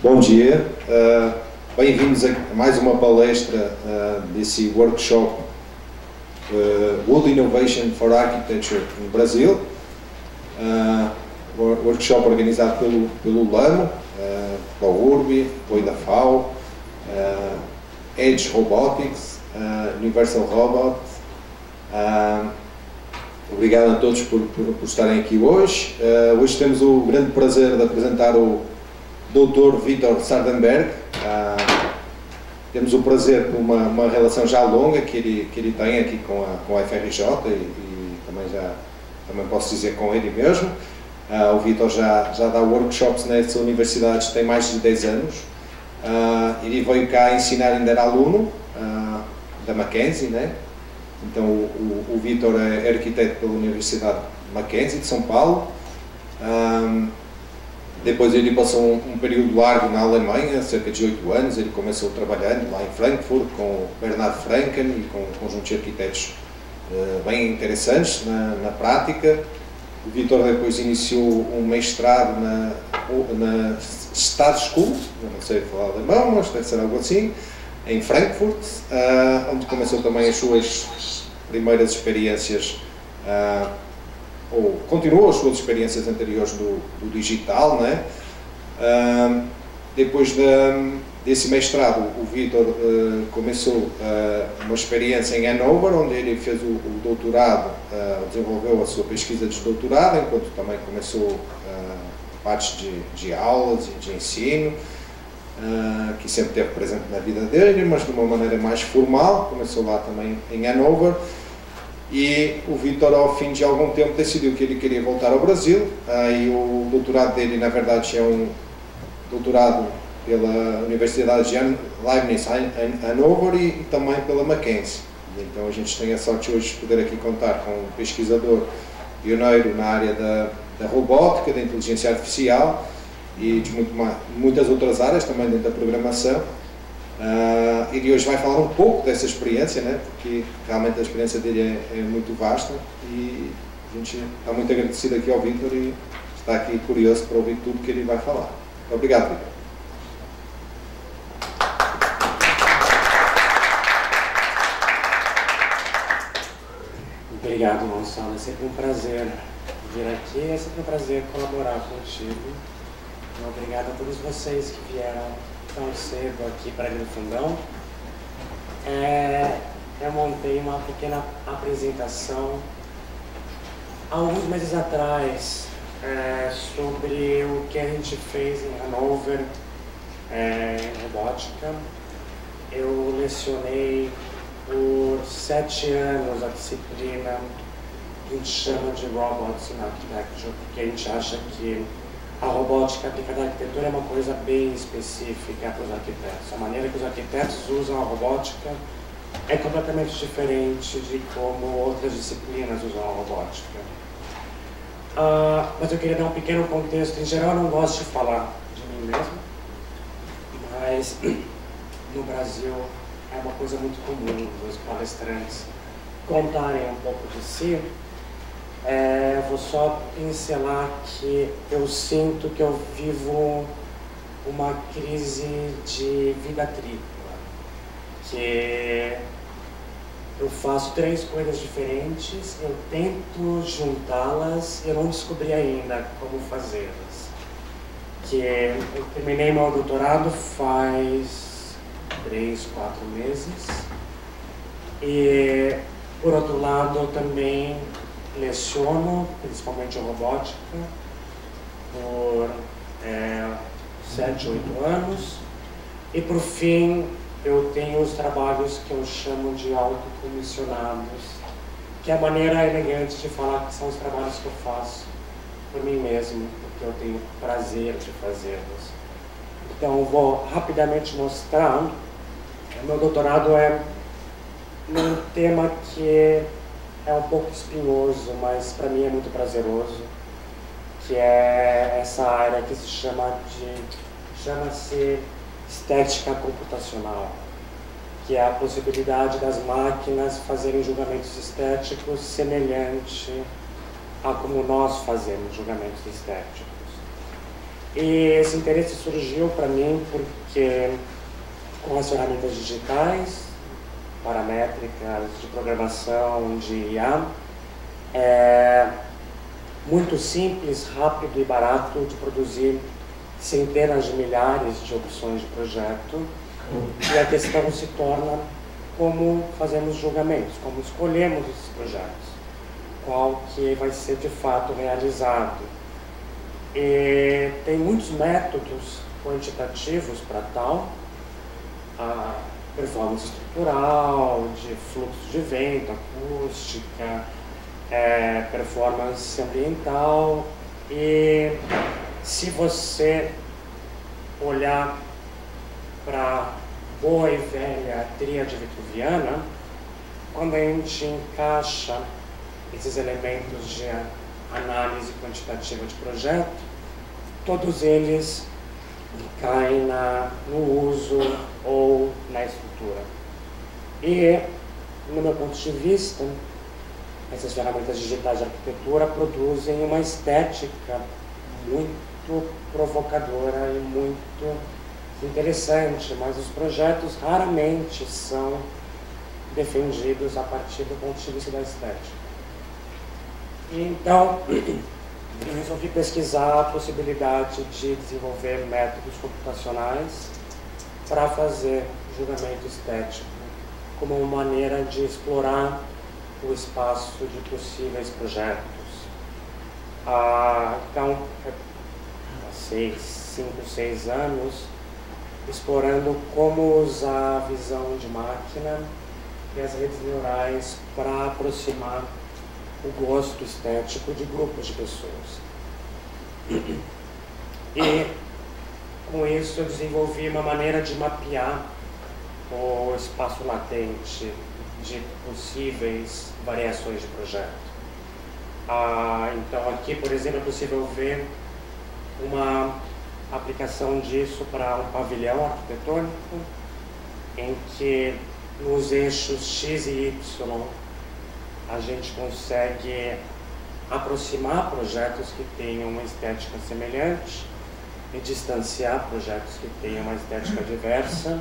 Bom dia, bem-vindos a mais uma palestra desse workshop Wood Innovation for Architecture no Brasil, workshop organizado pelo LAMO, pela URBI, pela IDAFAO, Edge Robotics, Universal Robots. Obrigado a todos por estarem aqui hoje. Hoje temos o grande prazer de apresentar o Dr. Vítor Sardenberg. Temos o prazer por uma relação já longa que ele tem aqui com a FRJ e também posso dizer com ele mesmo. O Vítor já dá workshops nessa universidade tem mais de 10 anos. Ele veio cá ensinar, ainda era aluno da Mackenzie, né? Então o Vítor é arquiteto pela Universidade Mackenzie de São Paulo. Depois ele passou um período largo na Alemanha, cerca de 8 anos. Ele começou trabalhando lá em Frankfurt com Bernard Franken e com um conjunto de arquitetos bem interessantes na prática. O Vítor depois iniciou um mestrado na Staatsschule, não sei falar alemão, mas deve ser algo assim, em Frankfurt, onde começou também as suas primeiras experiências, ou continuou as suas experiências anteriores do digital, né? Depois desse mestrado, o Vítor começou uma experiência em Hannover, onde ele fez o doutorado, desenvolveu a sua pesquisa de doutorado, enquanto também começou partes de aulas e de ensino, que sempre esteve presente na vida dele, mas de uma maneira mais formal. Começou lá também em Hannover. E o Vítor, ao fim de algum tempo, decidiu que ele queria voltar ao Brasil. E o doutorado dele, na verdade, é um doutorado pela Universidade de Leibniz em Hannover e também pela Mackenzie. Então a gente tem a sorte hoje de poder aqui contar com um pesquisador pioneiro na área da robótica, da inteligência artificial e de muitas outras áreas também dentro da programação. Ele hoje vai falar um pouco dessa experiência, né? Porque realmente a experiência dele é muito vasta e a gente está muito agradecido aqui ao Vítor e está aqui curioso para ouvir tudo que ele vai falar. Obrigado, Vítor. Obrigado, Gonçalo. É sempre um prazer vir aqui, é sempre um prazer colaborar contigo. Obrigado a todos vocês que vieram tão cedo aqui para Grande Fundão. Eu montei uma pequena apresentação há alguns meses atrás sobre o que a gente fez em Hannover, em robótica. Eu lecionei por 7 anos a disciplina que a gente chama de Robots in Architecture, porque a gente acha que a robótica aplicada à arquitetura é uma coisa bem específica para os arquitetos. A maneira que os arquitetos usam a robótica é completamente diferente de como outras disciplinas usam a robótica. Mas eu queria dar um pequeno contexto. Em geral, eu não gosto de falar de mim mesmo, mas no Brasil é uma coisa muito comum os palestrantes contarem um pouco de si. Vou só pincelar que eu sinto que eu vivo uma crise de vida tripla, que eu faço 3 coisas diferentes, eu tento juntá-las e eu não descobri ainda como fazê-las. Que eu terminei meu doutorado faz 3, 4 meses e, por outro lado, eu também leciono, principalmente robótica, por 7, 8 anos. E, por fim, eu tenho os trabalhos que eu chamo de autocomissionados, que é a maneira elegante de falar que são os trabalhos que eu faço por mim mesmo, porque eu tenho prazer de fazê-los. Então, eu vou rapidamente mostrar. O meu doutorado é num tema que é um pouco espinhoso, mas para mim é muito prazeroso, que é essa área que se chama-se estética computacional, que é a possibilidade das máquinas fazerem julgamentos estéticos semelhante a como nós fazemos julgamentos estéticos. E esse interesse surgiu para mim porque, com as ferramentas digitais, paramétricas, de programação, de IA, é muito simples, rápido e barato de produzir centenas de milhares de opções de projeto. E a questão se torna como fazemos julgamentos, como escolhemos esses projetos, qual que vai ser de fato realizado. E tem muitos métodos quantitativos para tal, a performance estrutural, de fluxo de vento, acústica, performance ambiental. E se você olhar para boa e velha tríade vitruviana, quando a gente encaixa esses elementos de análise quantitativa de projeto, todos eles caem no uso ou na estrutura. E, no meu ponto de vista, essas ferramentas digitais de arquitetura produzem uma estética muito provocadora e muito interessante, mas os projetos raramente são defendidos a partir do ponto de vista da estética. Então, eu resolvi pesquisar a possibilidade de desenvolver métodos computacionais para fazer julgamento estético como uma maneira de explorar o espaço de possíveis projetos. Então, há 5, 6 anos, explorando como usar a visão de máquina e as redes neurais para aproximar o gosto estético de grupos de pessoas. E com isso eu desenvolvi uma maneira de mapear o espaço latente de possíveis variações de projeto. Então aqui, por exemplo, é possível ver uma aplicação disso para um pavilhão arquitetônico, em que nos eixos X e Y a gente consegue aproximar projetos que tenham uma estética semelhante e distanciar projetos que tenham uma estética diversa,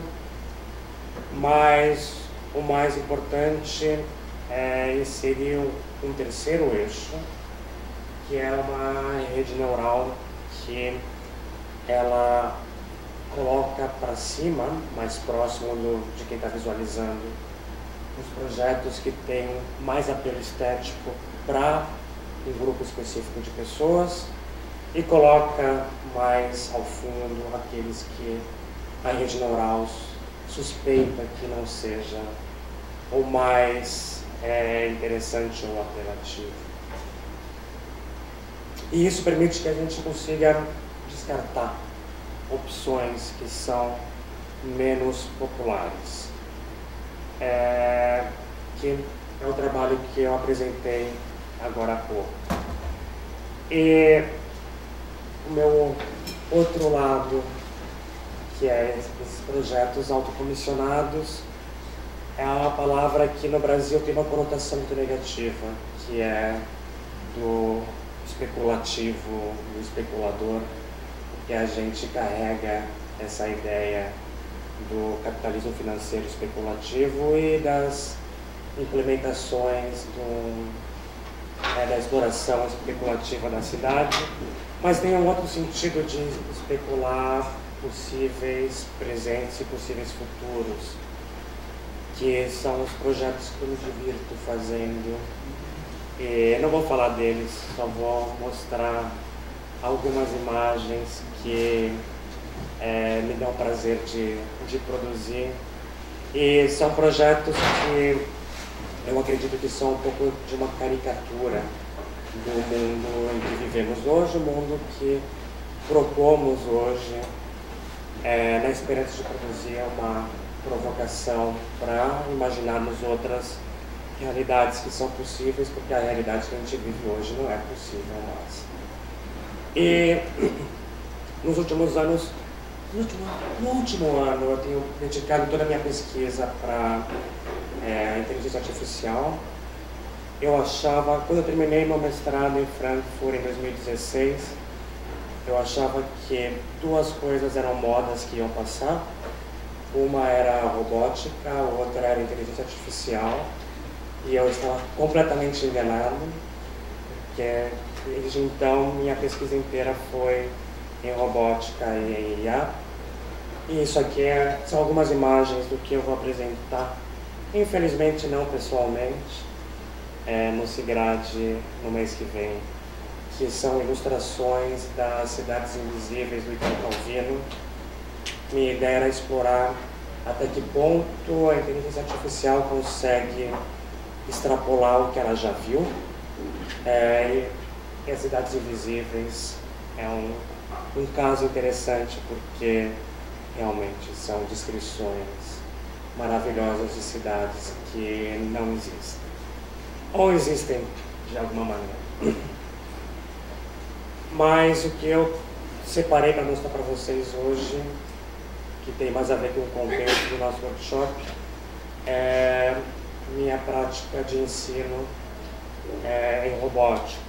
mas o mais importante é inserir um terceiro eixo, que é uma rede neural que ela coloca para cima, mais próximo de quem está visualizando, os projetos que têm mais apelo estético para um grupo específico de pessoas e coloca mais ao fundo aqueles que a rede neural suspeita que não seja o mais interessante ou apelativo. E isso permite que a gente consiga descartar opções que são menos populares. Que é o trabalho que eu apresentei agora há pouco. E o meu outro lado, que é esses projetos autocomissionados, é uma palavra que no Brasil tem uma conotação muito negativa, que é do especulativo, do especulador, que a gente carrega essa ideia do capitalismo financeiro especulativo e das implementações da exploração especulativa da cidade, mas tem um outro sentido de especular possíveis presentes e possíveis futuros, que são os projetos que eu me divirto fazendo. E não vou falar deles, só vou mostrar algumas imagens que me dão prazer de produzir. E são projetos que eu acredito que são um pouco de uma caricatura do mundo em que vivemos hoje, o mundo que propomos hoje, na esperança de produzir uma provocação para imaginarmos outras realidades que são possíveis, porque a realidade que a gente vive hoje não é possível mais. E nos últimos anos, no último ano, eu tenho dedicado toda a minha pesquisa para a inteligência artificial. Eu achava, quando eu terminei meu mestrado em Frankfurt em 2016, eu achava que duas coisas eram modas que iam passar. Uma era a robótica, a outra era a inteligência artificial. E eu estava completamente enganado, porque desde então minha pesquisa inteira foi em robótica e em IA. E isso aqui são algumas imagens do que eu vou apresentar, infelizmente não pessoalmente, no SIGGRAD no mês que vem, que são ilustrações das cidades invisíveis do Italo Calvino. Minha ideia era explorar até que ponto a inteligência artificial consegue extrapolar o que ela já viu. E as cidades invisíveis é um caso interessante, porque realmente são descrições maravilhosas de cidades que não existem, ou existem de alguma maneira. Mas o que eu separei para mostrar para vocês hoje, que tem mais a ver com o contexto do nosso workshop, é minha prática de ensino em robótica.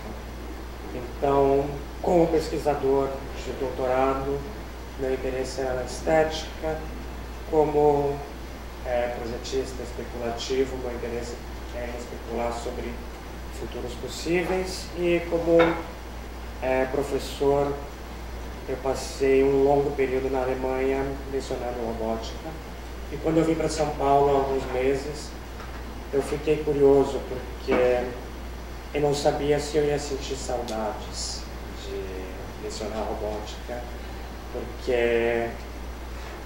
Então, como pesquisador de doutorado, meu interesse era na estética. Como projetista especulativo, meu interesse é em especular sobre futuros possíveis. E como professor, eu passei um longo período na Alemanha lecionando robótica. E quando eu vim para São Paulo há alguns meses, eu fiquei curioso, porque eu não sabia se eu ia sentir saudades de lecionar robótica, porque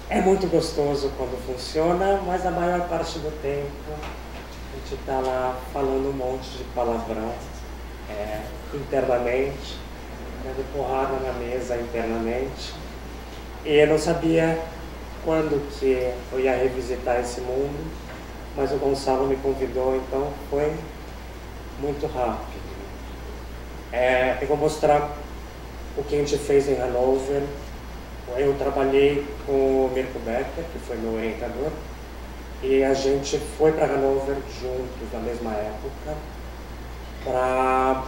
é muito gostoso quando funciona, mas a maior parte do tempo a gente está lá falando um monte de palavrão internamente, dando porrada na mesa internamente. E eu não sabia quando que eu ia revisitar esse mundo, mas o Gonçalo me convidou, então foi muito rápido. Eu vou mostrar o que a gente fez em Hannover. Eu trabalhei com o Mirko Becker, que foi meu orientador, e a gente foi para Hannover juntos na mesma época, para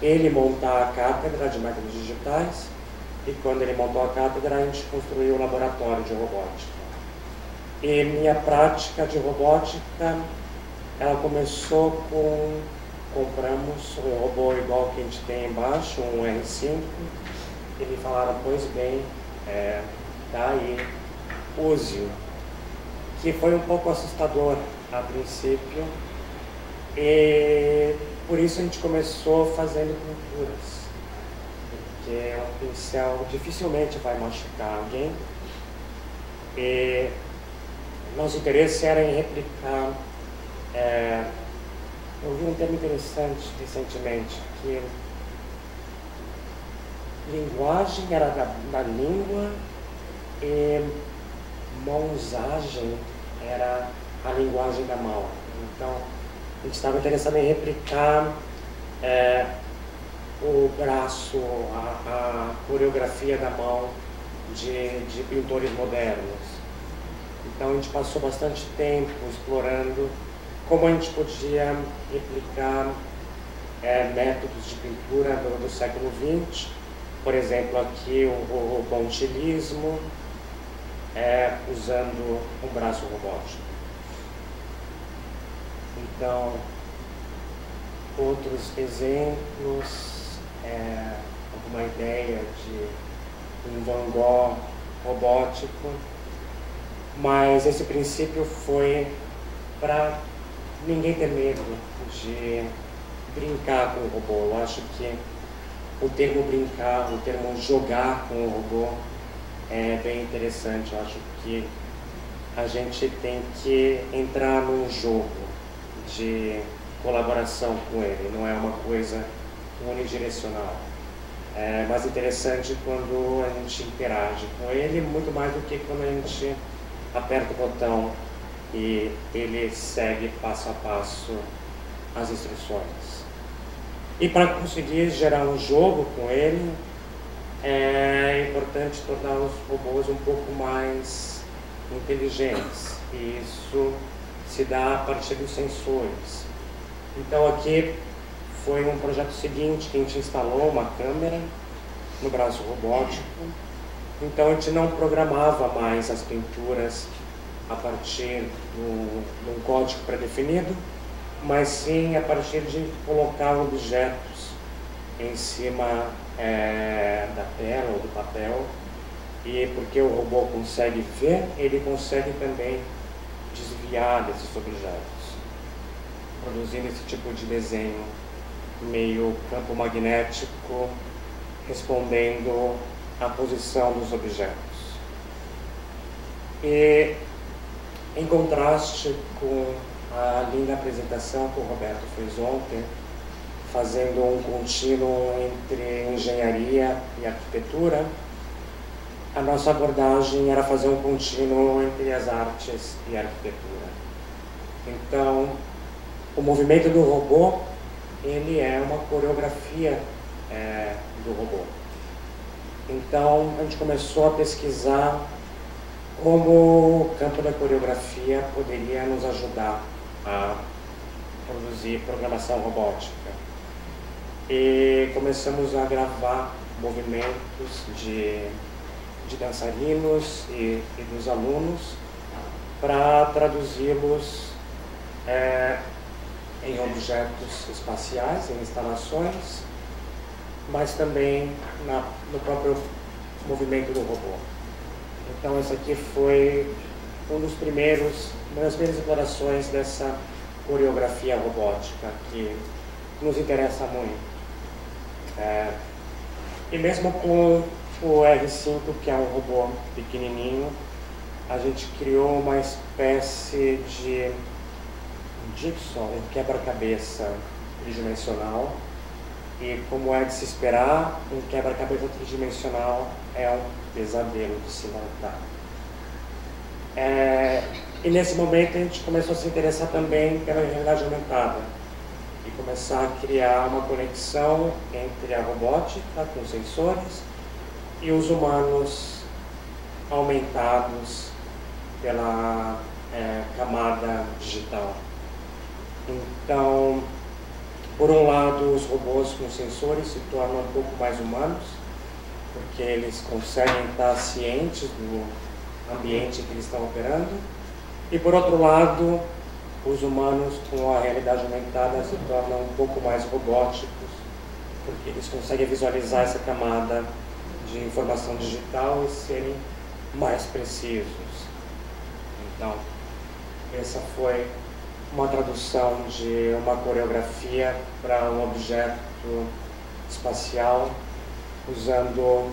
ele montar a cátedra de métodos digitais, e quando ele montou a cátedra, a gente construiu o laboratório de robótica. E minha prática de robótica, ela começou com... compramos um robô igual que a gente tem embaixo, um R5, e me falaram, pois bem, tá aí, use-o. Que foi um pouco assustador a princípio, e por isso a gente começou fazendo pinturas, porque um pincel dificilmente vai machucar alguém, e nosso interesse era em replicar. Eu vi um termo interessante recentemente, que linguagem era da língua e mãozagem era a linguagem da mão. Então, a gente estava interessado em replicar o braço, a coreografia da mão de pintores modernos. Então, a gente passou bastante tempo explorando como a gente podia replicar métodos de pintura do século XX. Por exemplo, aqui o pontilhismo, usando um braço robótico. Então, outros exemplos, alguma ideia de um Van Gogh robótico, mas esse princípio foi para ninguém ter medo de brincar com o robô. Eu acho que o termo brincar, o termo jogar com o robô é bem interessante. Eu acho que a gente tem que entrar num jogo de colaboração com ele, não é uma coisa unidirecional. É mais interessante quando a gente interage com ele, muito mais do que quando a gente aperta o botão e ele segue passo a passo as instruções. E para conseguir gerar um jogo com ele, é importante tornar os robôs um pouco mais inteligentes, e isso se dá a partir dos sensores. Então aqui foi um projeto seguinte, que a gente instalou uma câmera no braço robótico. Então a gente não programava mais as pinturas a partir de um código pré-definido, mas sim a partir de colocar objetos em cima da tela ou do papel. E porque o robô consegue ver, ele consegue também desviar desses objetos, produzindo esse tipo de desenho meio campo magnético, respondendo à posição dos objetos. E em contraste com a linda apresentação que o Roberto fez ontem, fazendo um contínuo entre engenharia e arquitetura, a nossa abordagem era fazer um contínuo entre as artes e a arquitetura. Então, o movimento do robô, ele é uma coreografia do robô. Então, a gente começou a pesquisar como o campo da coreografia poderia nos ajudar a produzir programação robótica. E começamos a gravar movimentos de dançarinos e dos alunos para traduzi-los em objetos espaciais, em instalações, mas também no próprio movimento do robô. Então, essa aqui foi uma das primeiras explorações dessa coreografia robótica que nos interessa muito. E mesmo com o R5, que é um robô pequenininho, a gente criou uma espécie de jigsaw, um quebra-cabeça tridimensional. E como é de se esperar, um quebra-cabeça tridimensional é um pesadelo de se montar. E nesse momento a gente começou a se interessar também pela realidade aumentada e começar a criar uma conexão entre a robótica com sensores e os humanos aumentados pela camada digital. Então, por um lado, os robôs com sensores se tornam um pouco mais humanos, porque eles conseguem estar cientes do ambiente que eles estão operando. E por outro lado, os humanos com a realidade aumentada se tornam um pouco mais robóticos, porque eles conseguem visualizar essa camada de informação digital e serem mais precisos. Então, essa foi uma tradução de uma coreografia para um objeto espacial, usando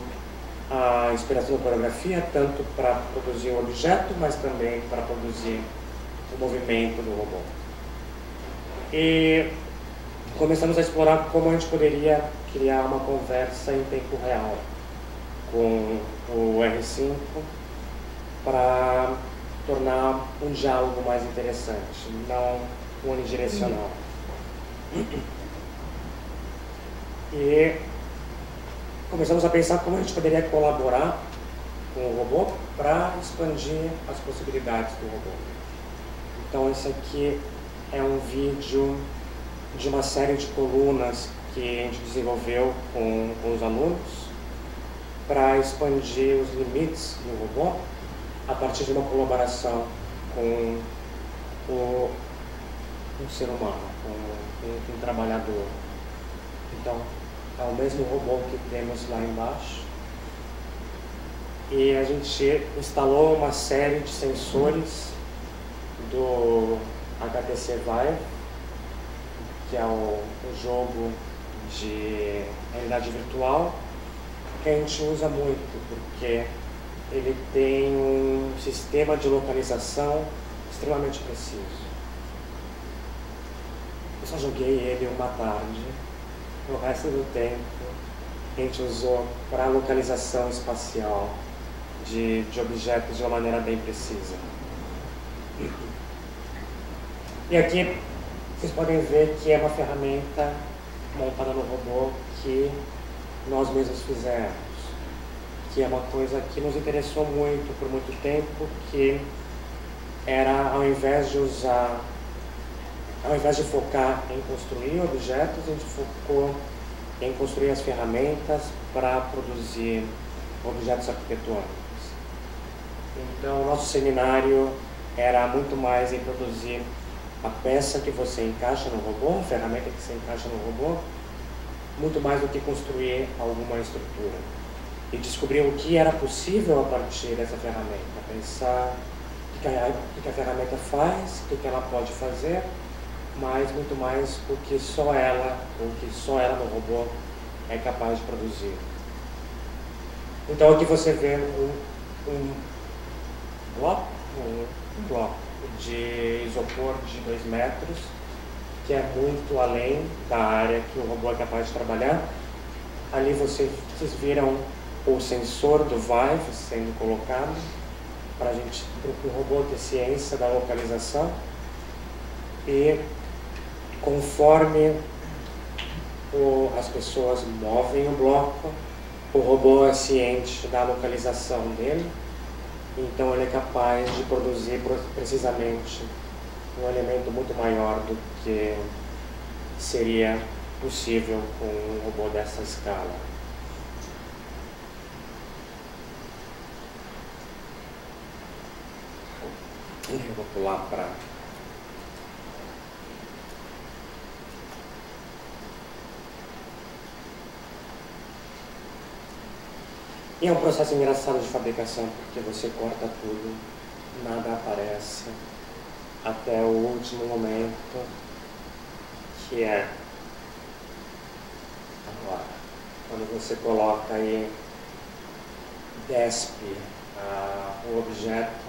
a inspiração da coreografia tanto para produzir o objeto, mas também para produzir o movimento do robô. E começamos a explorar como a gente poderia criar uma conversa em tempo real com o R5 para tornar um diálogo mais interessante, não unidirecional. E começamos a pensar como a gente poderia colaborar com o robô para expandir as possibilidades do robô. Então esse aqui é um vídeo de uma série de colunas que a gente desenvolveu com os alunos para expandir os limites do robô a partir de uma colaboração com um ser humano, com um trabalhador. Então, é o mesmo robô que temos lá embaixo. E a gente instalou uma série de sensores do HTC Vive, que é o jogo de realidade virtual, que a gente usa muito, porque ele tem um sistema de localização extremamente preciso. Eu só joguei ele uma tarde, o resto do tempo a gente usou para localização espacial de objetos de uma maneira bem precisa. E aqui vocês podem ver que é uma ferramenta montada no robô que nós mesmos fizemos, que é uma coisa que nos interessou muito por muito tempo, que era, ao invés de focar em construir objetos, a gente focou em construir as ferramentas para produzir objetos arquitetônicos. Então, o nosso seminário era muito mais em produzir a peça que você encaixa no robô, a ferramenta que você encaixa no robô, muito mais do que construir alguma estrutura. E descobrir o que era possível a partir dessa ferramenta. Pensar o que a ferramenta faz, o que ela pode fazer, mas muito mais o que só ela no robô é capaz de produzir. Então aqui você vê um bloco de isopor de 2 metros, que é muito além da área que o robô é capaz de trabalhar. Ali vocês viram o sensor do Vive sendo colocado para o robô ter ciência da localização, e conforme as pessoas movem o bloco, o robô é ciente da localização dele, então ele é capaz de produzir precisamente um elemento muito maior do que seria possível com um robô dessa escala. Eu vou pular para... E é um processo engraçado de fabricação, porque você corta tudo, nada aparece, até o último momento, que é agora, quando você coloca aí, despe o objeto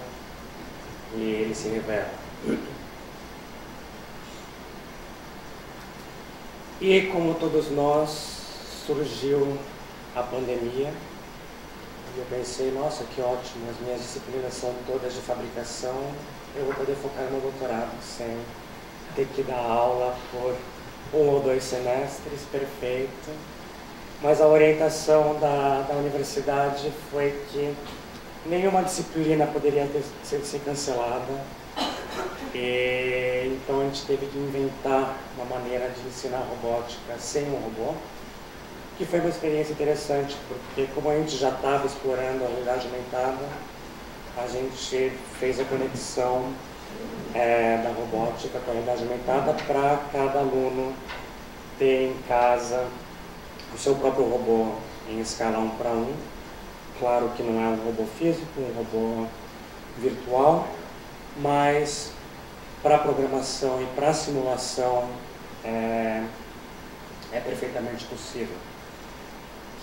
e ele se revela. E como todos nós, surgiu a pandemia. E eu pensei, nossa, que ótimo, as minhas disciplinas são todas de fabricação, eu vou poder focar no meu doutorado sem ter que dar aula por 1 ou 2 semestres, perfeito. Mas a orientação da universidade foi que nenhuma disciplina poderia ser cancelada, e então a gente teve que inventar uma maneira de ensinar robótica sem um robô, que foi uma experiência interessante, porque como a gente já estava explorando a realidade aumentada, a gente fez a conexão da robótica com a realidade aumentada para cada aluno ter em casa o seu próprio robô em escala 1:1. Claro que não é um robô físico, um robô virtual, mas para programação e para simulação é perfeitamente possível.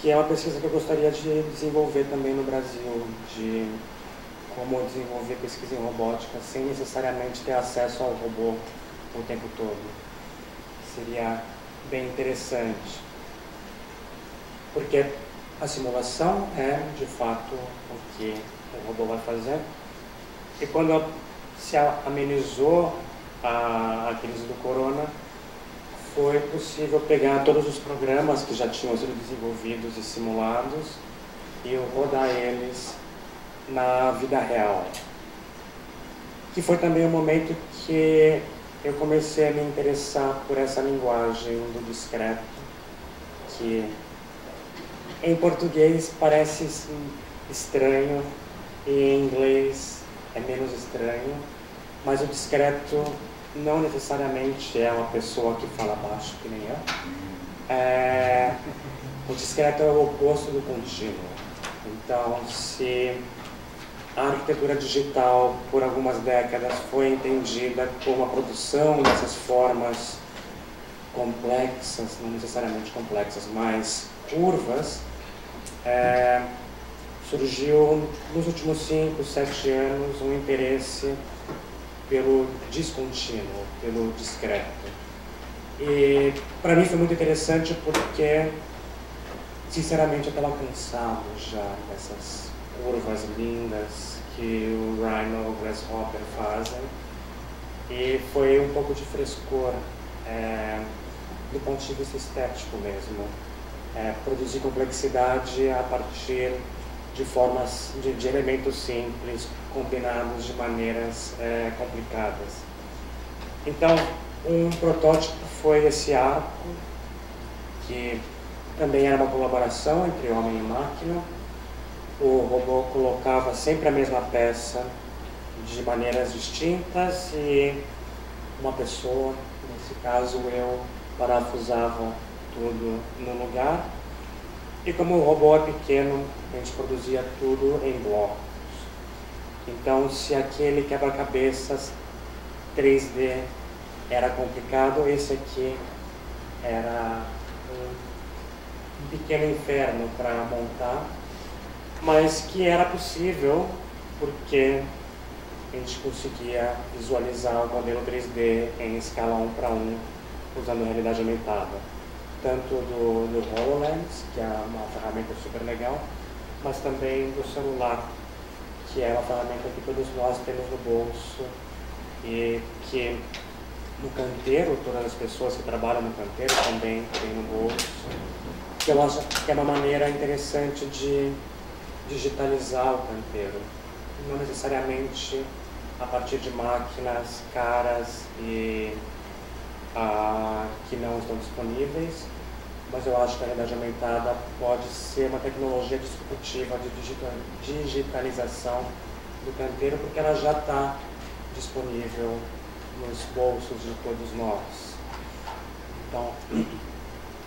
Que é uma pesquisa que eu gostaria de desenvolver também no Brasil, de como desenvolver pesquisa em robótica sem necessariamente ter acesso ao robô o tempo todo. Seria bem interessante, porque a simulação é, de fato, o que o robô vai fazer. E quando se amenizou a crise do corona, foi possível pegar todos os programas que já tinham sido desenvolvidos e simulados e rodar eles na vida real. Que foi também o momento que eu comecei a me interessar por essa linguagem do discreto, que em português parece estranho e em inglês é menos estranho, mas o discreto não necessariamente é uma pessoa que fala baixo, que nem eu. O discreto é o oposto do contínuo. Então, se a arquitetura digital, por algumas décadas, foi entendida como a produção dessas formas complexas, não necessariamente complexas, mas curvas, surgiu nos últimos 5, 7 anos um interesse pelo descontínuo, pelo discreto. E para mim foi muito interessante porque, sinceramente, eu estava cansado já dessas curvas lindas que o Rhino e o Grasshopper fazem, e foi um pouco de frescor do ponto de vista estético mesmo, produzir complexidade a partir de formas, de elementos simples, combinados de maneiras complicadas. Então, um protótipo foi esse arco, que também era uma colaboração entre homem e máquina. O robô colocava sempre a mesma peça de maneiras distintas e uma pessoa, nesse caso eu, parafusava tudo no lugar. E como o robô é pequeno, a gente produzia tudo em blocos. Então, se aquele quebra-cabeças 3D era complicado, esse aqui era um pequeno inferno para montar, mas que era possível porque a gente conseguia visualizar o modelo 3D em escala 1:1 usando realidade aumentada, tanto do HoloLens, que é uma ferramenta super legal, mas também do celular, que é uma ferramenta que todos nós temos no bolso e que no canteiro, todas as pessoas que trabalham no canteiro também têm no bolso, que eu acho que é uma maneira interessante de digitalizar o canteiro, não necessariamente a partir de máquinas caras e que não estão disponíveis, mas eu acho que a realidade aumentada pode ser uma tecnologia disruptiva de digitalização do canteiro, porque ela já está disponível nos bolsos de todos nós. Então,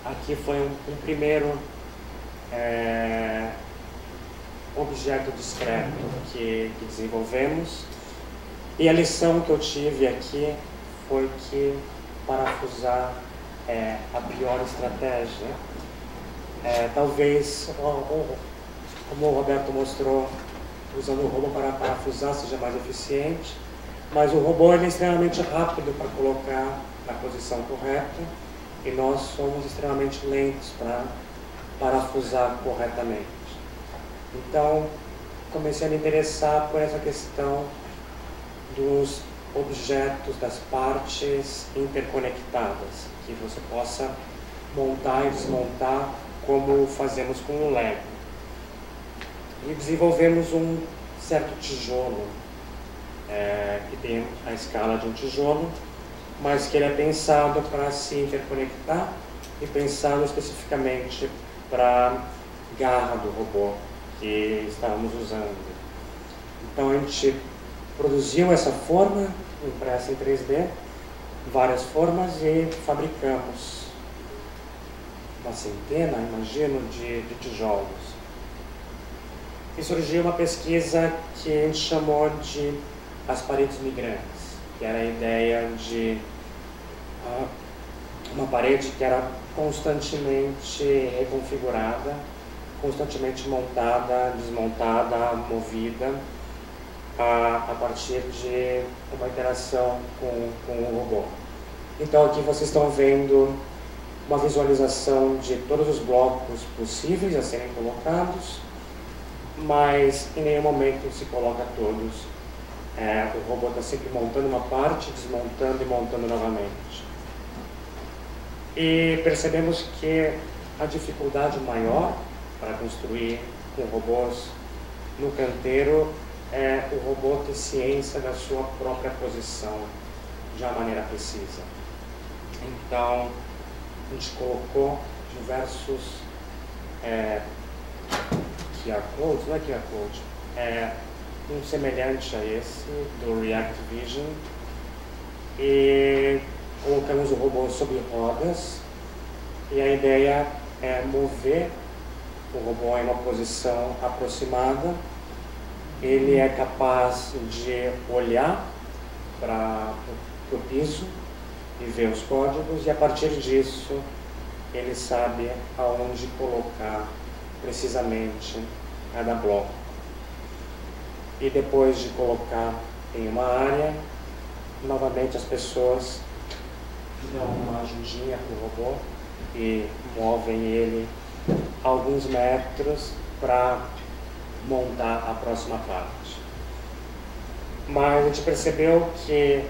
aqui foi um primeiro objeto discreto que desenvolvemos, e a lição que eu tive aqui foi que parafusar é a pior estratégia. Talvez, como o Roberto mostrou, usando o robô para parafusar seja mais eficiente, mas o robô é extremamente rápido para colocar na posição correta e nós somos extremamente lentos para parafusar corretamente. Então, comecei a me interessar por essa questão dos objetos, das partes interconectadas, que você possa montar e desmontar como fazemos com o Lego. E desenvolvemos um certo tijolo, que tem a escala de um tijolo, mas que ele é pensado para se interconectar e pensado especificamente para a garra do robô que estávamos usando. Então a gente produziu essa forma impressa em 3D, várias formas, e fabricamos uma centena, imagino, de tijolos. E surgiu uma pesquisa que a gente chamou de as paredes migrantes, que era a ideia de uma parede que era constantemente reconfigurada, constantemente montada, desmontada, movida, a partir de uma interação com o robô. Então aqui vocês estão vendo uma visualização de todos os blocos possíveis a serem colocados, mas em nenhum momento se coloca todos. O robô está sempre montando uma parte, desmontando e montando novamente. E percebemos que a dificuldade maior para construir com robôs no canteiro é o robô ter ciência da sua própria posição de uma maneira precisa. Então, a gente colocou diversos QR codes, não é QR code, um semelhante a esse, do React Vision, e colocamos o robô sobre rodas, e a ideia é mover o robô em uma posição aproximada. Ele é capaz de olhar para o piso e ver os códigos, e a partir disso ele sabe aonde colocar precisamente cada bloco. E depois de colocar em uma área, novamente as pessoas dão uma ajudinha para o robô e movem ele alguns metros para montar a próxima parte. Mas a gente percebeu que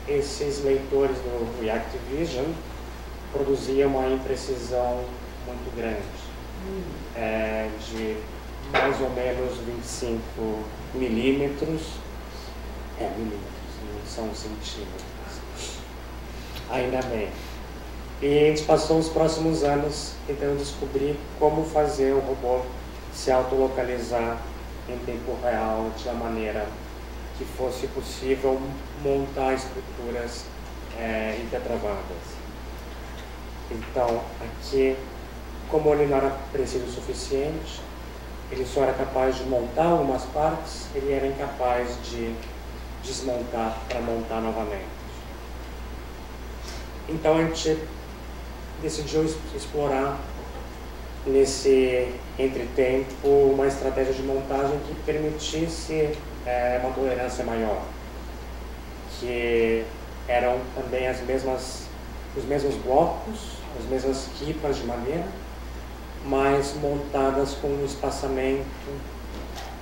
esses leitores do React Vision produziam uma imprecisão muito grande, de mais ou menos 25 milímetros, milímetros, não são centímetros, ainda bem. E a gente passou os próximos anos tentando descobrir como fazer o robô se autolocalizar em tempo real de uma maneira que fosse possível montar estruturas intertravadas. Então, aqui, como ele não era preciso o suficiente, ele só era capaz de montar algumas partes, ele era incapaz de desmontar para montar novamente. Então a gente decidiu explorar nesse entretempo uma estratégia de montagem que permitisse uma tolerância maior, que eram também os mesmos blocos, as mesmas ripas de madeira, mas montadas com um espaçamento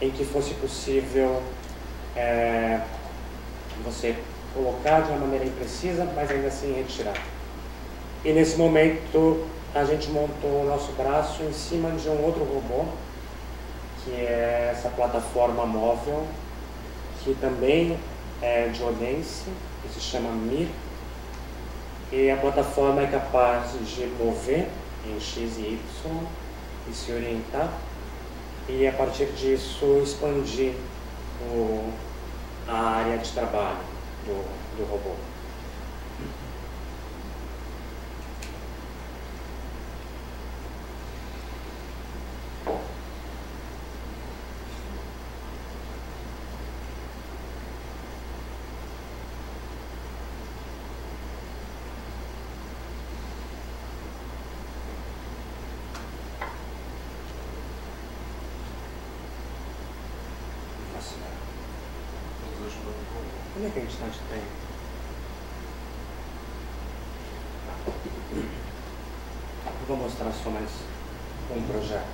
em que fosse possível você colocar de uma maneira imprecisa, mas ainda assim retirar. E nesse momento a gente montou o nosso braço em cima de um outro robô, que é essa plataforma móvel, que também é de Odense, que se chama Mir. E a plataforma é capaz de mover em X e Y e se orientar, e a partir disso expandir a área de trabalho do robô. Como é que a gente está de tempo? Eu vou mostrar só mais um projeto.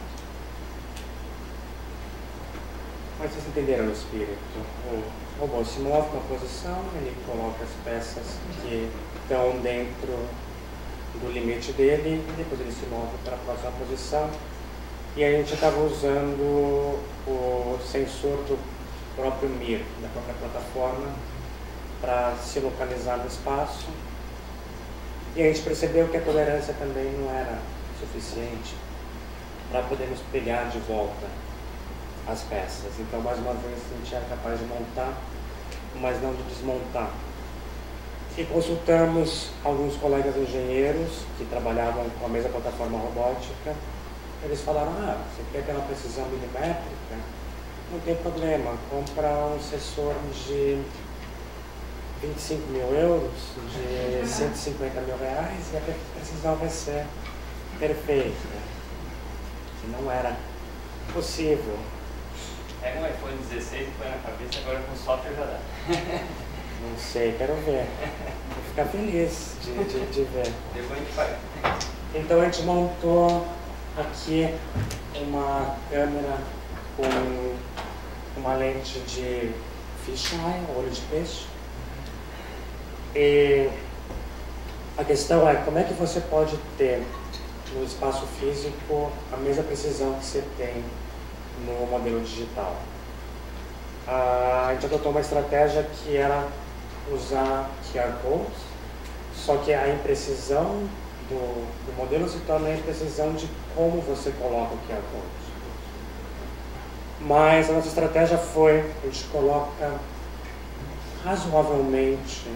Mas vocês entenderam o espírito. O robô se move uma posição, ele coloca as peças que estão dentro do limite dele, e depois ele se move para a próxima posição. E a gente estava usando o sensor do próprio Mir, da própria plataforma, para se localizar no espaço. E a gente percebeu que a tolerância também não era suficiente para podermos pegar de volta as peças. Então, mais uma vez, a gente era capaz de montar, mas não de desmontar. E consultamos alguns colegas engenheiros que trabalhavam com a mesma plataforma robótica. Eles falaram: você quer aquela precisão milimétrica? Não tem problema, compra um sensor de 25 mil euros, de 150 mil reais, e a precisão vai ser perfeita. Que não era possível. Pega um iPhone 16 e põe na cabeça, agora com software já dá. Não sei, quero ver. Vou ficar feliz de ver. Depois a gente faz. Então a gente montou aqui uma câmera com uma lente de fisheye, olho de peixe. E a questão é como é que você pode ter no espaço físico a mesma precisão que você tem no modelo digital. A gente adotou uma estratégia que era usar QR Codes, só que a imprecisão do modelo se torna a imprecisão de como você coloca o QR Code. Mas a nossa estratégia foi: a gente coloca razoavelmente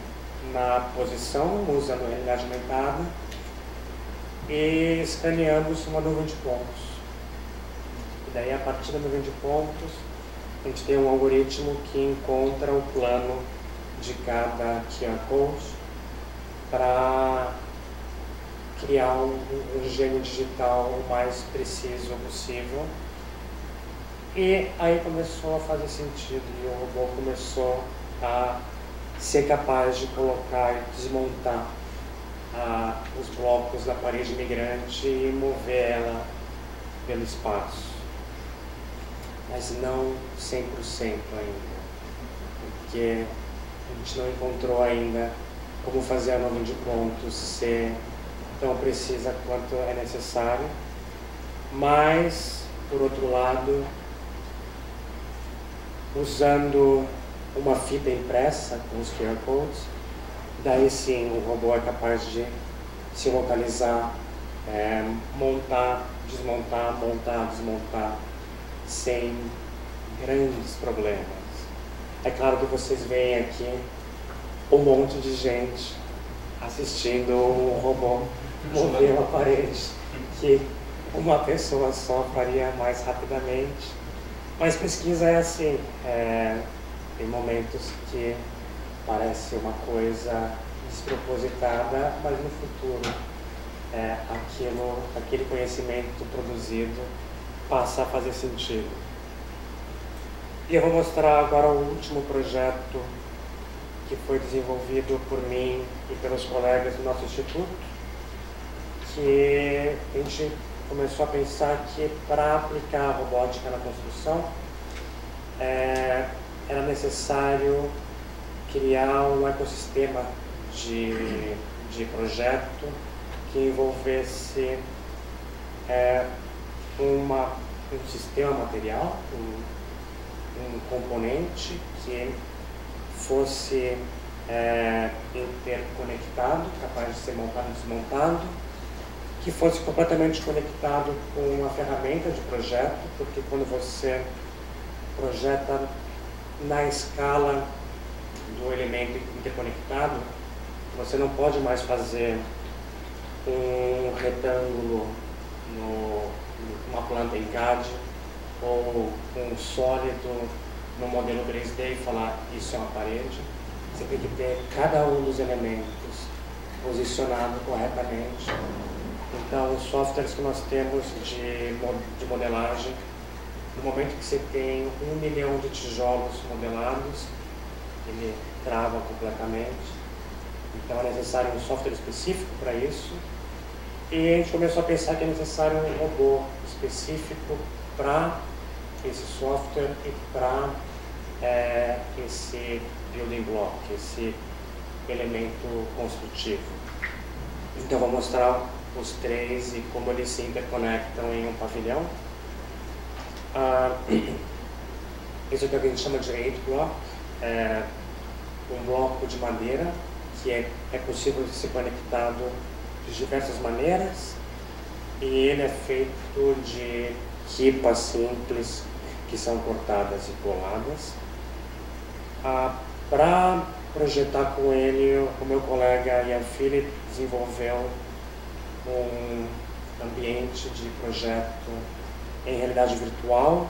na posição, usando a realidade aumentada, e escaneamos uma nuvem de pontos. E daí, a partir da nuvem de pontos, a gente tem um algoritmo que encontra o plano de cada QR Code para criar um gênio digital o mais preciso possível. E aí começou a fazer sentido, e o robô começou a ser capaz de colocar e desmontar os blocos da parede migrante e mover ela pelo espaço. Mas não 100% ainda, porque a gente não encontrou ainda como fazer a nuvem de pontos ser tão precisa quanto é necessário. Mas, por outro lado, usando uma fita impressa com os QR Codes, daí sim o robô é capaz de se localizar, montar, desmontar, sem grandes problemas. É claro que vocês veem aqui um monte de gente assistindo um robô mover uma parede que uma pessoa só faria mais rapidamente. Mas pesquisa é assim, tem momentos que parece uma coisa despropositada, mas no futuro aquele conhecimento produzido passa a fazer sentido. E eu vou mostrar agora o último projeto que foi desenvolvido por mim e pelos colegas do nosso instituto, que a gente começou a pensar que para aplicar a robótica na construção era necessário criar um ecossistema de projeto que envolvesse um sistema material, um componente que fosse interconectado, capaz de ser montado e desmontado, que fosse completamente conectado com uma ferramenta de projeto, porque quando você projeta na escala do elemento interconectado, você não pode mais fazer um retângulo numa planta em CAD ou um sólido no modelo 3D e falar isso é uma parede. Você tem que ter cada um dos elementos posicionado corretamente. Então, os softwares que nós temos de modelagem, no momento que você tem 1 milhão de tijolos modelados, ele trava completamente. Então, é necessário um software específico para isso. E a gente começou a pensar que é necessário um robô específico para esse software e para esse building block, esse elemento construtivo. Então, vou mostrar os três e como eles se interconectam em um pavilhão. Esse aqui é o que a gente chama de 8-block, um bloco de madeira que é possível ser conectado de diversas maneiras, e ele é feito de ripas simples que são cortadas e coladas. Para projetar com ele, o meu colega Ian Philip desenvolveu um ambiente de projeto em realidade virtual,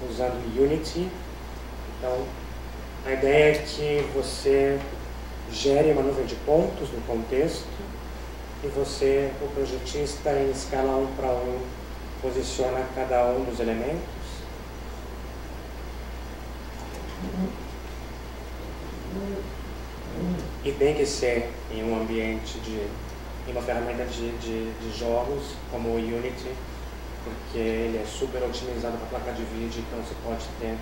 usando Unity. Então, a ideia é que você gere uma nuvem de pontos no contexto e você, o projetista, em escala 1:1, posiciona cada um dos elementos. E tem que ser em um ambiente em uma ferramenta de jogos como o Unity, porque ele é super otimizado para placa de vídeo, então você pode ter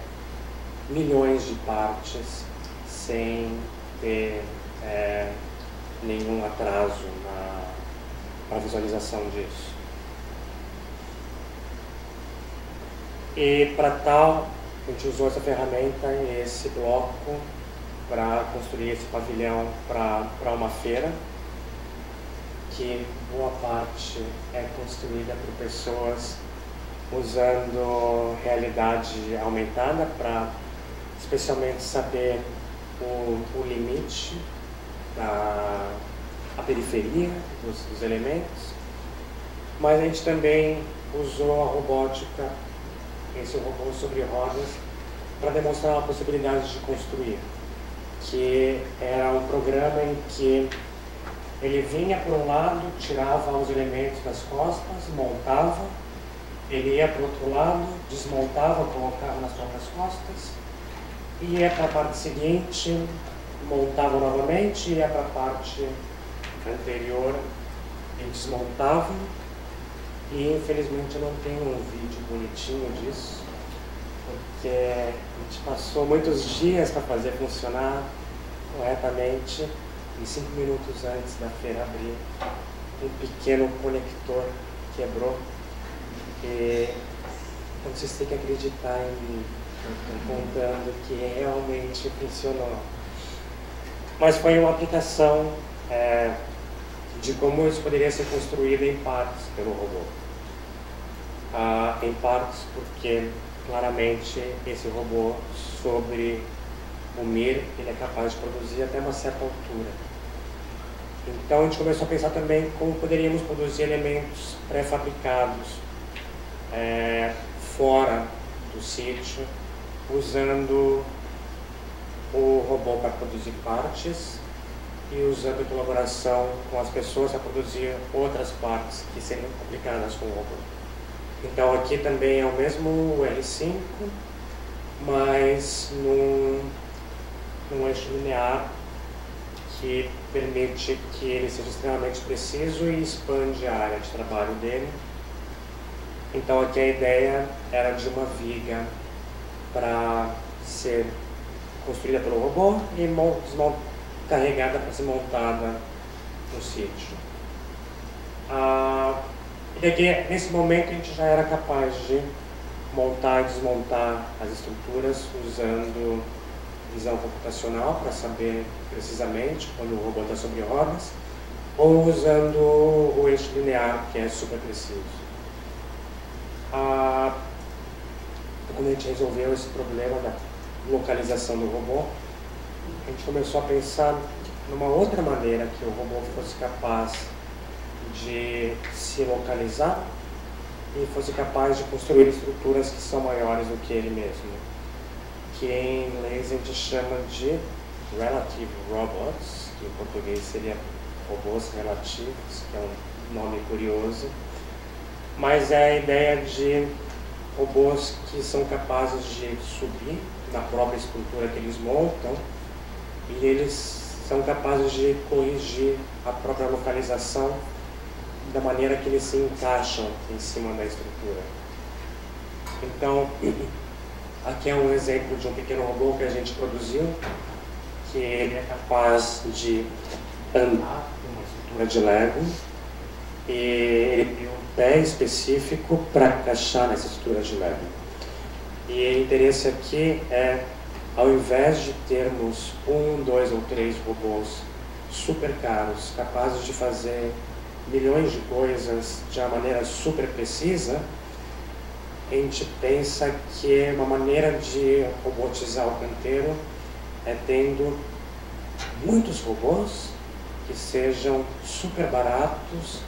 milhões de partes sem ter nenhum atraso na visualização disso. E para tal, a gente usou essa ferramenta e esse bloco para construir esse pavilhão para uma feira, que boa parte é construída por pessoas usando realidade aumentada para especialmente saber o limite a periferia dos elementos, mas a gente também usou a robótica, esse robô sobre rodas, para demonstrar a possibilidade de construir, que era um programa em que ele vinha por um lado, tirava os elementos das costas, montava, ele ia para o outro lado, desmontava, colocava nas próprias costas, ia para a parte seguinte, montava novamente, ia para a parte anterior e desmontava. E infelizmente eu não tenho um vídeo bonitinho disso, porque a gente passou muitos dias para fazer funcionar corretamente, e 5 minutos antes da feira abrir, um pequeno conector quebrou. E então vocês têm que acreditar em mim, eu estou contando que realmente funcionou. Mas foi uma aplicação de como isso poderia ser construído em partes pelo robô. Em partes porque, claramente, esse robô, sobre o Mir, ele é capaz de produzir até uma certa altura. Então a gente começou a pensar também como poderíamos produzir elementos pré-fabricados fora do sítio, usando o robô para produzir partes e usando a colaboração com as pessoas para produzir outras partes que seriam aplicadas com o robô. Então aqui também é o mesmo L5, mas num eixo linear que permite que ele seja extremamente preciso e expande a área de trabalho dele. Então aqui a ideia era de uma viga para ser construída pelo robô e carregada para ser montada no sítio. E aqui, nesse momento, a gente já era capaz de montar e desmontar as estruturas usando visão computacional para saber precisamente quando o robô está sobre rodas, ou usando o eixo linear, que é super preciso. Quando a gente resolveu esse problema da localização do robô, a gente começou a pensar numa outra maneira que o robô fosse capaz de se localizar e fosse capaz de construir estruturas que são maiores do que ele mesmo, que em inglês a gente chama de Relative Robots, que em português seria robôs relativos, que é um nome curioso, mas é a ideia de robôs que são capazes de subir na própria estrutura que eles montam e eles são capazes de corrigir a própria localização da maneira que eles se encaixam em cima da estrutura. Então, aqui é um exemplo de um pequeno robô que a gente produziu, que ele é capaz de andar numa estrutura de Lego e ele tem um pé específico para encaixar nessa estrutura de Lego. E o interesse aqui é, ao invés de termos 1, 2 ou 3 robôs super caros, capazes de fazer milhões de coisas de uma maneira super precisa, a gente pensa que uma maneira de robotizar o canteiro é tendo muitos robôs que sejam super baratos,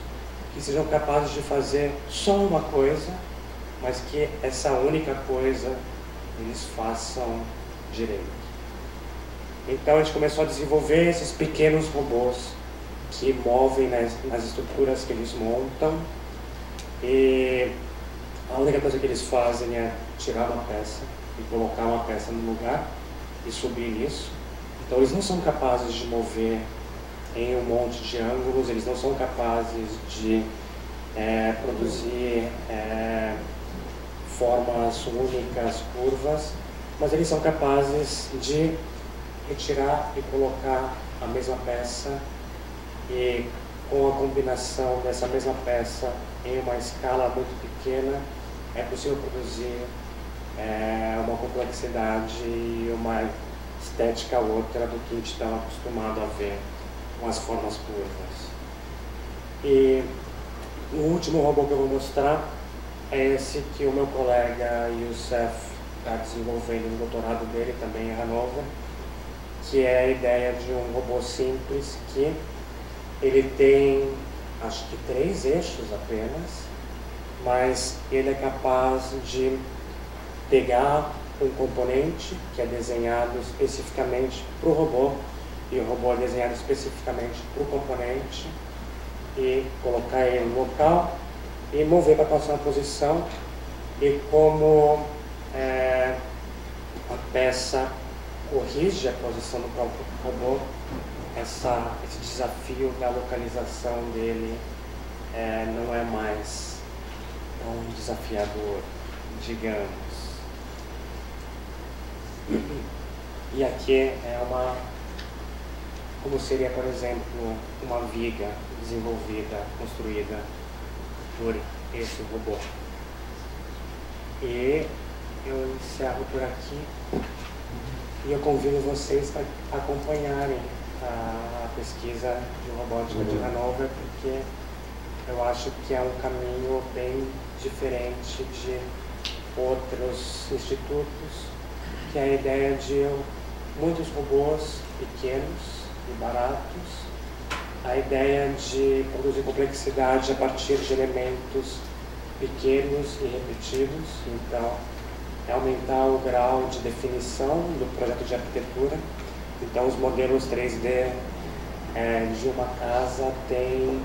que sejam capazes de fazer só uma coisa, mas que essa única coisa eles façam direito. Então a gente começou a desenvolver esses pequenos robôs que movem nas estruturas que eles montam, e a única coisa que eles fazem é tirar uma peça e colocar uma peça no lugar e subir nisso. Então eles não são capazes de mover em um monte de ângulos, eles não são capazes de produzir formas únicas, curvas, mas eles são capazes de retirar e colocar a mesma peça, e com a combinação dessa mesma peça em uma escala muito pequena é possível produzir uma complexidade e uma estética outra do que a gente estava acostumado a ver com as formas curvas. E o último robô que eu vou mostrar é esse que o meu colega Youssef está desenvolvendo no doutorado dele também em Hannover, que é a ideia de um robô simples que ele tem, acho que 3 eixos apenas, mas ele é capaz de pegar um componente que é desenhado especificamente para o robô, e o robô é desenhado especificamente para o componente, e colocar ele no local e mover para a próxima posição. E como a peça corrige a posição do próprio robô, esse desafio da localização dele não é mais tão desafiador, digamos. E aqui como seria, por exemplo, uma viga desenvolvida, construída por esse robô. E eu encerro por aqui e eu convido vocês para acompanharem a pesquisa de robótica de Hanover, porque eu acho que é um caminho bem diferente de outros institutos, que é a ideia de muitos robôs pequenos e baratos, a ideia de produzir complexidade a partir de elementos pequenos e repetidos, então é aumentar o grau de definição do projeto de arquitetura. Então os modelos 3D de uma casa têm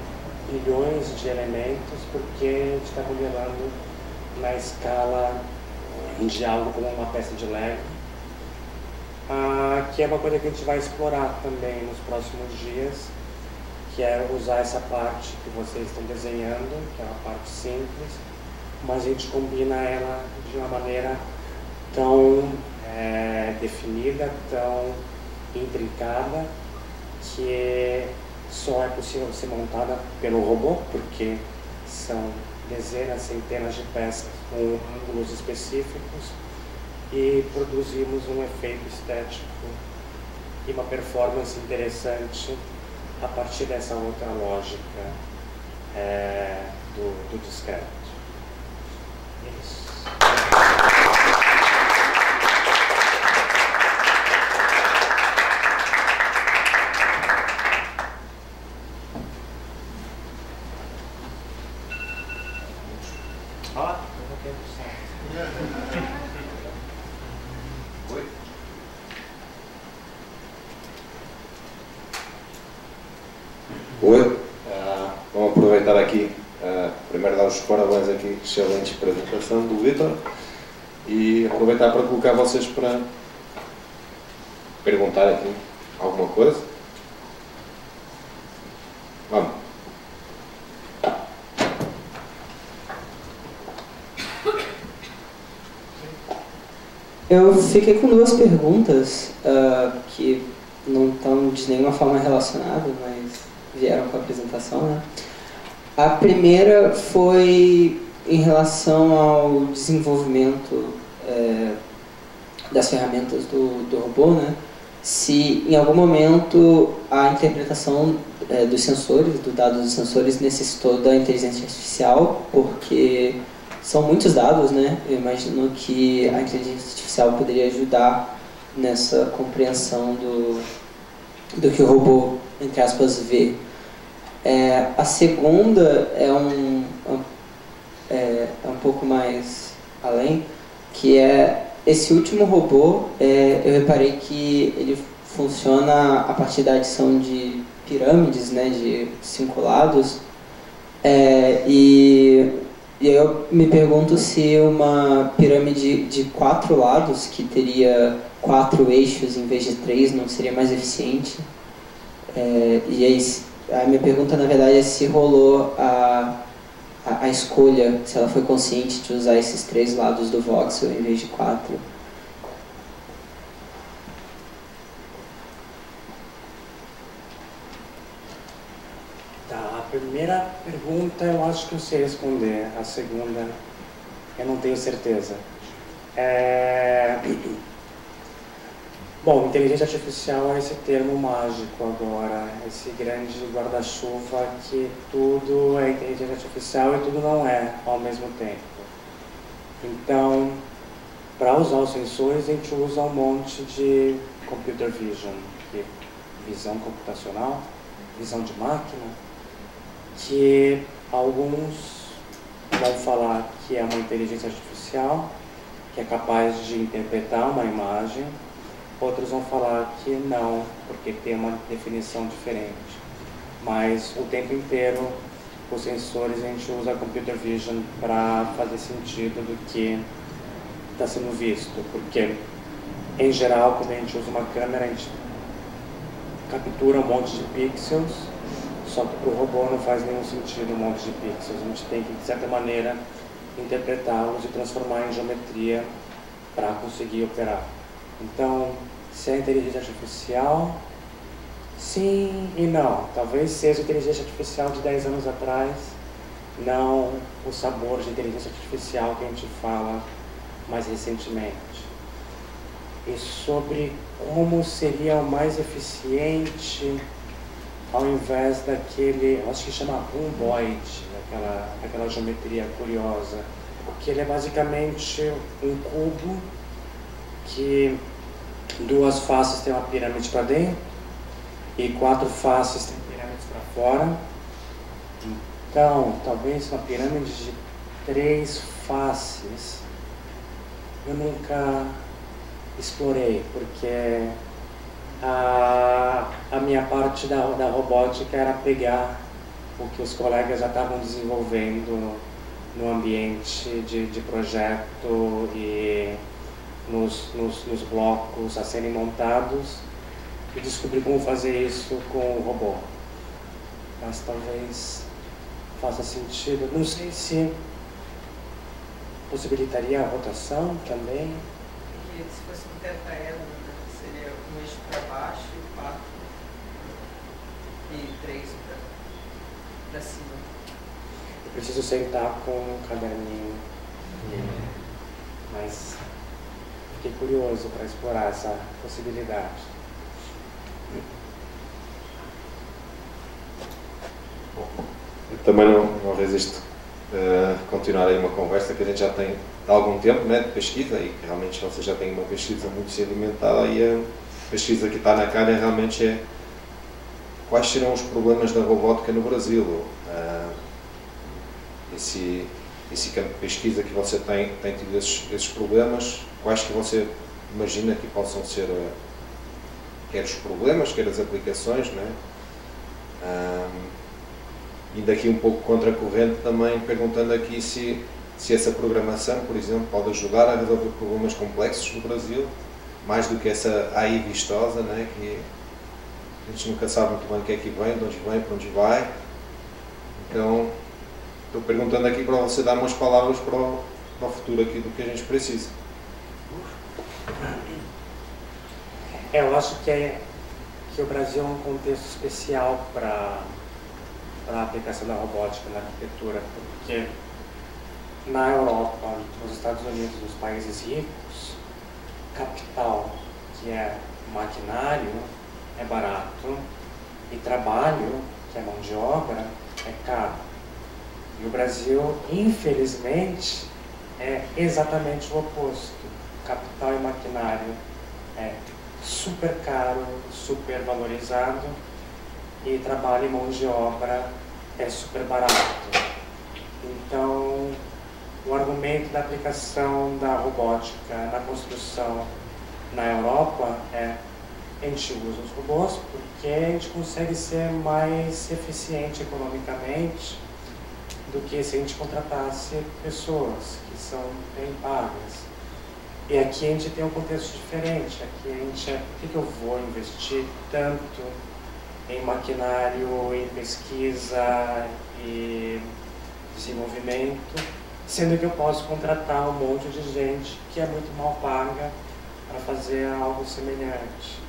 milhões de elementos, porque a gente está modelando na escala de algo como uma peça de Lego, que é uma coisa que a gente vai explorar também nos próximos dias, que é usar essa parte que vocês estão desenhando, que é uma parte simples, mas a gente combina ela de uma maneira tão definida, tão intrincada, que só é possível ser montada pelo robô, porque são dezenas, centenas de peças com ângulos específicos, e produzimos um efeito estético e uma performance interessante a partir dessa outra lógica do discreto. Isso. Oi? Oi? Vamos aproveitar aqui, primeiro dar os parabéns aqui, excelente apresentação do Vítor, e aproveitar para colocar vocês para perguntar aqui alguma coisa. Vamos. Eu fiquei com duas perguntas que não estão de nenhuma forma relacionadas, mas vieram com a apresentação, né? A primeira foi em relação ao desenvolvimento das ferramentas do robô, né? Se em algum momento a interpretação dos sensores, do dado dos sensores, necessitou da inteligência artificial, porque são muitos dados, né? Eu imagino que a inteligência artificial poderia ajudar nessa compreensão do que o robô, entre aspas, vê. A segunda é um pouco mais além, que é esse último robô, eu reparei que ele funciona a partir da adição de pirâmides, né, de 5 lados, e aí eu me pergunto se uma pirâmide de 4 lados, que teria 4 eixos em vez de 3, não seria mais eficiente. E aí, a minha pergunta, na verdade, é se rolou a escolha, se ela foi consciente de usar esses 3 lados do voxel em vez de 4. Tá, a primeira pergunta eu acho que eu sei responder, a segunda eu não tenho certeza. Bom, inteligência artificial é esse termo mágico agora, esse grande guarda-chuva que tudo é inteligência artificial e tudo não é ao mesmo tempo. Então, para usar os sensores, a gente usa um monte de computer vision, que é visão computacional, visão de máquina, que alguns vão falar que é uma inteligência artificial, que é capaz de interpretar uma imagem. Outros vão falar que não, porque tem uma definição diferente. Mas o tempo inteiro, os sensores, a gente usa a computer vision para fazer sentido do que está sendo visto. Porque, em geral, quando a gente usa uma câmera, a gente captura um monte de pixels, só que para o robô não faz nenhum sentido um monte de pixels. A gente tem que, de certa maneira, interpretá-los e transformar em geometria para conseguir operar. Então, se é inteligência artificial, sim e não. Talvez seja inteligência artificial de 10 anos atrás, não o sabor de inteligência artificial que a gente fala mais recentemente. e sobre como seria o mais eficiente ao invés daquele, acho que chama rhomboide, aquela geometria curiosa, que ele é basicamente um cubo que 2 faces tem uma pirâmide para dentro e 4 faces tem pirâmides para fora. Então, talvez uma pirâmide de 3 faces eu nunca explorei, porque a minha parte da robótica era pegar o que os colegas já estavam desenvolvendo no ambiente de projeto e nos blocos a serem montados e descobrir como fazer isso com o robô. Mas talvez faça sentido. Não sei se possibilitaria a rotação também. E se fosse um tetaedro, né? Seria um eixo para baixo e 4 e 3 para cima. Eu preciso sentar com um caderninho, mas fiquei curioso para explorar essa possibilidade. Eu também não resisto a continuar aí uma conversa que a gente já tem há algum tempo, né, de pesquisa, e que realmente você já tem uma pesquisa muito sedimentada, e a pesquisa que está na calha realmente é quais serão os problemas da robótica no Brasil. Esse campo de pesquisa que você tem tido esses problemas, quais que você imagina que possam ser quer os problemas, quer as aplicações, né? E daqui um pouco contra a corrente também, perguntando aqui se essa programação, por exemplo, pode ajudar a resolver problemas complexos no Brasil, mais do que essa AI vistosa, né? Que a gente nunca sabe muito bem o que é que vem, de onde vem, para onde vai. Então, estou perguntando aqui para você dar umas palavras para o futuro aqui do que a gente precisa. Eu acho que o Brasil é um contexto especial para a aplicação da robótica na arquitetura, porque na Europa, nos Estados Unidos, nos países ricos, capital, que é maquinário, é barato, e trabalho, que é mão de obra, é caro. E o Brasil, infelizmente, é exatamente o oposto. Capital e maquinário é super caro, super valorizado, e trabalho e mão de obra é super barato. Então, o argumento da aplicação da robótica na construção na Europa é: a gente usa os robôs porque a gente consegue ser mais eficiente economicamente do que se a gente contratasse pessoas que são bem pagas. E aqui a gente tem um contexto diferente. Aqui a gente por que eu vou investir tanto em maquinário, em pesquisa e desenvolvimento, sendo que eu posso contratar um monte de gente que é muito mal paga para fazer algo semelhante.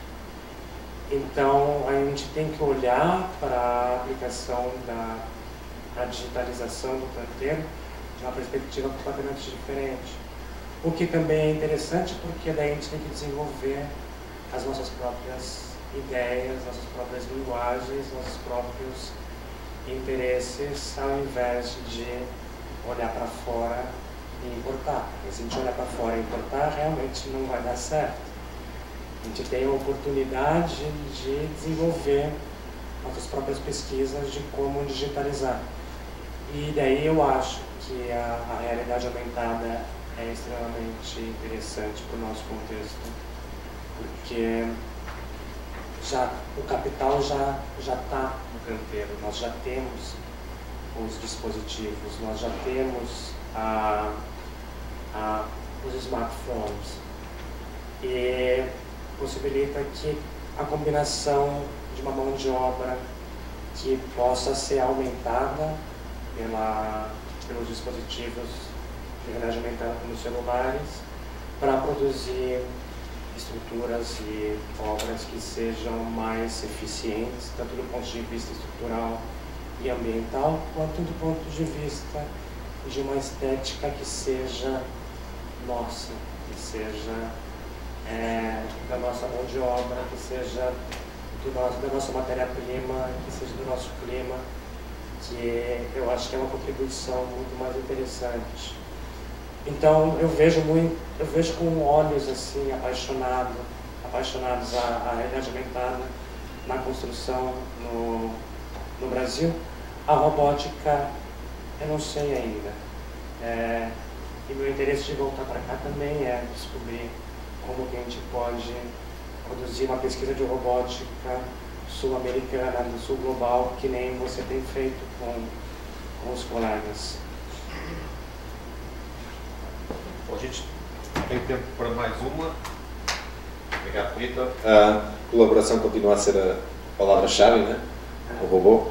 Então, a gente tem que olhar para a aplicação da digitalização do canteiro de uma perspectiva completamente diferente. O que também é interessante, porque daí a gente tem que desenvolver as nossas próprias ideias, nossas próprias linguagens, nossos próprios interesses, ao invés de olhar para fora e importar. Porque se a gente olhar para fora e importar, realmente não vai dar certo. A gente tem a oportunidade de desenvolver nossas próprias pesquisas de como digitalizar. E daí eu acho que a realidade aumentada é extremamente interessante para o nosso contexto, porque o capital já está no canteiro, nós já temos os dispositivos, nós já temos os smartphones, e possibilita que a combinação de uma mão de obra que possa ser aumentada pelos dispositivos de realidade aumentada nos celulares para produzir estruturas e obras que sejam mais eficientes, tanto do ponto de vista estrutural e ambiental, quanto do ponto de vista de uma estética que seja nossa, que seja da nossa mão de obra, que seja da nossa matéria-prima, que seja do nosso clima, que eu acho que é uma contribuição muito mais interessante. Então eu vejo com olhos assim apaixonados a realidade aumentada na construção no Brasil. A robótica eu não sei ainda. E meu interesse de voltar para cá também é descobrir como que a gente pode produzir uma pesquisa de robótica sul-americana, do sul global, que nem você tem feito com os colegas. Bom, a gente tem tempo para mais uma. Obrigado, Vitor. A colaboração continua a ser a palavra-chave, né? O robô.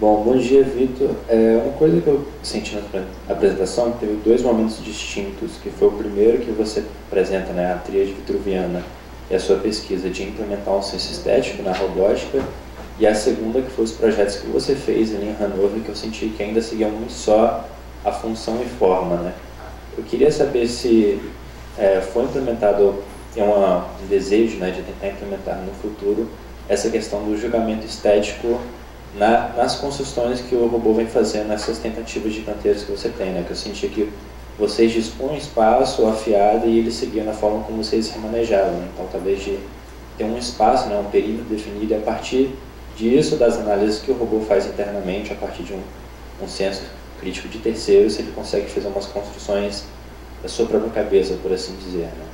Bom dia, Vitor. Uma coisa que eu senti na apresentação, teve dois momentos distintos, que foi o primeiro que você apresenta, né, a tríade vitruviana e a sua pesquisa de implementar um senso estético na robótica, e a segunda que foi os projetos que você fez ali em Hannover, que eu senti que ainda seguiam muito só a função e forma, né? Eu queria saber se foi implementado, um desejo, né, de tentar implementar no futuro essa questão do julgamento estético nas construções que o robô vem fazendo, nessas tentativas de canteiros que você tem, né? Que eu senti que vocês dispunham espaço afiado e ele seguia na forma como vocês remanejavam, né? Então talvez de ter um espaço, né, um perímetro definido, e a partir disso, das análises que o robô faz internamente, a partir de um senso crítico de terceiros, ele consegue fazer umas construções da sua própria cabeça, por assim dizer, né?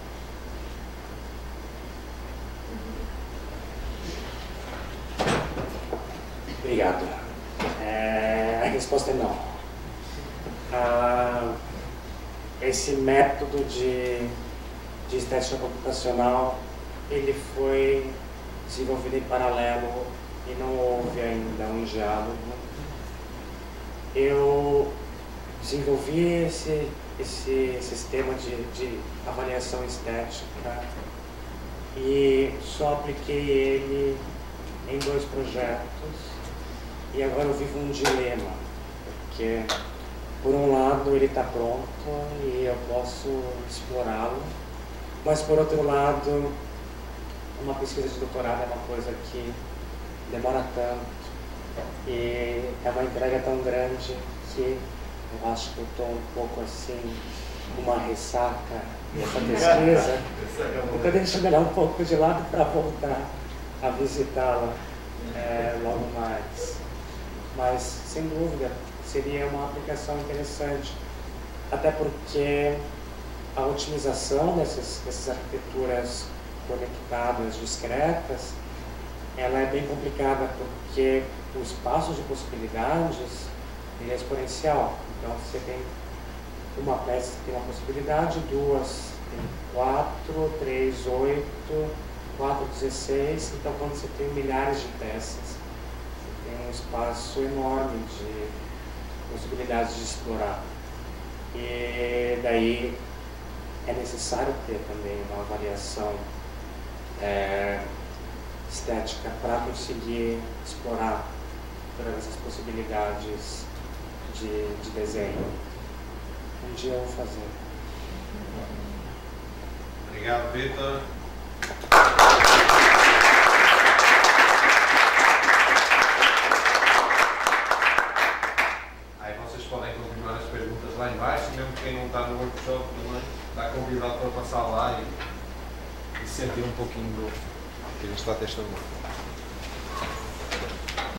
Obrigado. A resposta é não. Esse método de estética computacional, ele foi desenvolvido em paralelo e não houve ainda um diálogo. Eu desenvolvi esse sistema de avaliação estética e só apliquei ele em 2 projetos. E agora eu vivo um dilema, porque por um lado ele está pronto e eu posso explorá-lo, mas por outro lado, uma pesquisa de doutorado é uma coisa que demora tanto e é uma entrega tão grande que eu acho que eu estou um pouco assim, uma ressaca dessa pesquisa. Então deixa eu olhar um pouco de lado para voltar a visitá-la logo mais. Mas, sem dúvida, seria uma aplicação interessante, até porque a otimização dessas arquiteturas conectadas, discretas, ela é bem complicada, porque o espaço de possibilidades ele é exponencial. Então, você tem uma peça que tem uma possibilidade, 2 tem 4, 3, 8, 4, 16. Então, quando você tem milhares de peças, tem um espaço enorme de possibilidades de explorar. E daí é necessário ter também uma avaliação estética para conseguir explorar todas essas possibilidades de desenho. Um dia eu vou fazer. Obrigado, Vitor. Podem continuar as perguntas lá embaixo, mesmo quem não está no workshop também está convidado para passar lá e sentir um pouquinho do que a gente está testando.